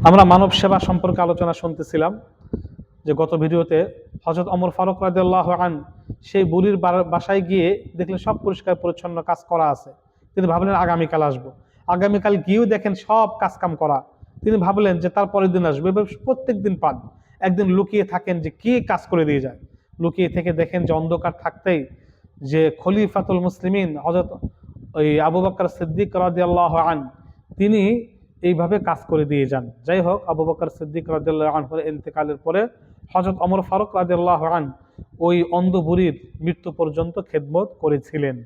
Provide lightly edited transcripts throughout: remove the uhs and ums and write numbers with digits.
আমরা মানব সেবা সম্পর্কে আলোচনা শুনতেছিলাম যে গত ভিডিওতে হযরত ওমর ফারুক রাদিয়াল্লাহু আনহু সেই বুড়ির বাসায় গিয়ে দেখলেন সব পরিষ্কার পরিচ্ছন্ন কাজ করা আছে। তিনি ভাবলেন আগামীকাল আসবো। আগামীকাল গিয়েও দেখেন সব কাজকাম করা। তিনি ভাবলেন যে তার পরের দিন আসবে। এভাবে প্রত্যেক দিন পান। একদিন লুকিয়ে থাকেন যে কে কাজ করে দিয়ে যায়। লুকিয়ে থেকে দেখেন যে অন্ধকার থাকতেই যে খলিফাতুল মুসলিমিন হযরত ওই আবু বকর সিদ্দিক রাদিয়াল্লাহু আনহু তিনি এইভাবে কাজ করে দিয়ে যান। যাই হোক, আবু বকর সিদ্দিক রাদিয়াল্লাহু আনহুর ইন্তেকালের পরে হযরত ওমর ফারুক রাদিয়াল্লাহু আনহু ওই অন্ধ বুড়ির মৃত্যু পর্যন্ত খেদমত করেছিলেন।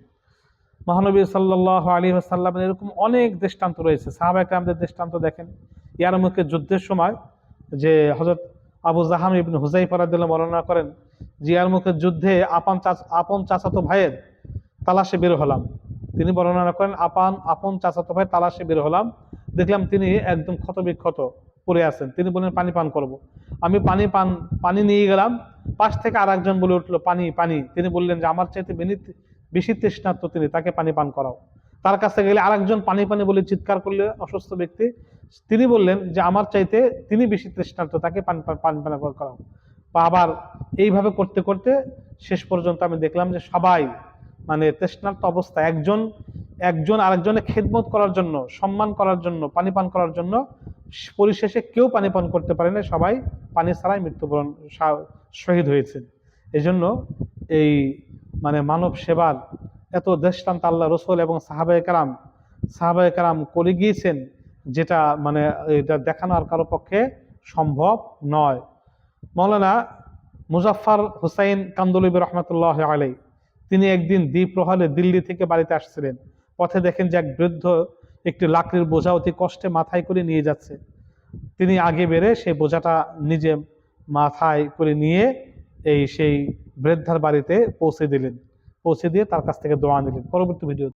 মহানবী সাল্লাল্লাহু আলাইহি ওয়াসাল্লামের এরকম অনেক দৃষ্টান্ত রয়েছে। সাহাবায়ে কেরামদের দৃষ্টান্ত দেখেন। ইয়ারমুকের যুদ্ধের সময় যে হযরত আবু জাহাম ইবনে হুযাইফা রাদিয়াল্লাহু বর্ণনা করেন যে ইয়ারমুকের যুদ্ধে আপন চাচাতো ভাইয়ের তালাশে বের হলাম। তিনি বর্ণনা করেন আপন চাচাতো ভাই তালাশে বের হলাম, দেখলাম তিনি একদম ক্ষতবিক্ষত পড়ে আছেন। তিনি বললেন পানি পান করব। আমি পানি নিয়ে গেলাম। পাশ থেকে আরেকজন বলে উঠলো পানি পানি। তিনি বললেন যে আমার চাইতে বেশি তৃষ্ণার্ত তিনি, তাকে পানি পান করাও। তার কাছে গেলে আরেকজন পানি পানি বলে চিৎকার করলে অসুস্থ ব্যক্তি, তিনি বললেন যে আমার চাইতে তিনি বেশি তৃষ্ণার্ত, তাকে পানি পানি করাও। বা আবার এইভাবে করতে করতে শেষ পর্যন্ত আমি দেখলাম যে সবাই মানে তৃষ্ণার্ত অবস্থায় একজন আরেকজনের খেদমত করার জন্য, সম্মান করার জন্য, পানি পান করার জন্য পরিশেষে কেউ পানি পান করতে পারে না, সবাই পানি ছাড়াই মৃত্যুবরণ শহীদ হয়েছেন। এই জন্য এই মানে মানব সেবার এত দৃষ্টান্ত আল্লাহ রসুল এবং সাহাবায়ে কেরাম করে গিয়েছেন, যেটা মানে এটা দেখানো আর কারো পক্ষে সম্ভব নয়। মৌলানা মুজাফফর হুসাইন কান্দলুবি রহমতুল্লাহ আলাইহি তিনি একদিন দ্বিপ্রহরে দিল্লি থেকে বাড়িতে আসছিলেন। পথে দেখেন যে এক বৃদ্ধ একটি লাকড়ির বোঝা অতি কষ্টে মাথায় করে নিয়ে যাচ্ছে। তিনি আগে বেড়ে সেই বোঝাটা নিজে মাথায় করে নিয়ে সেই বৃদ্ধার বাড়িতে পৌঁছে দিয়ে তার কাছ থেকে দোয়া নিলেন। পরবর্তী ভিডিও।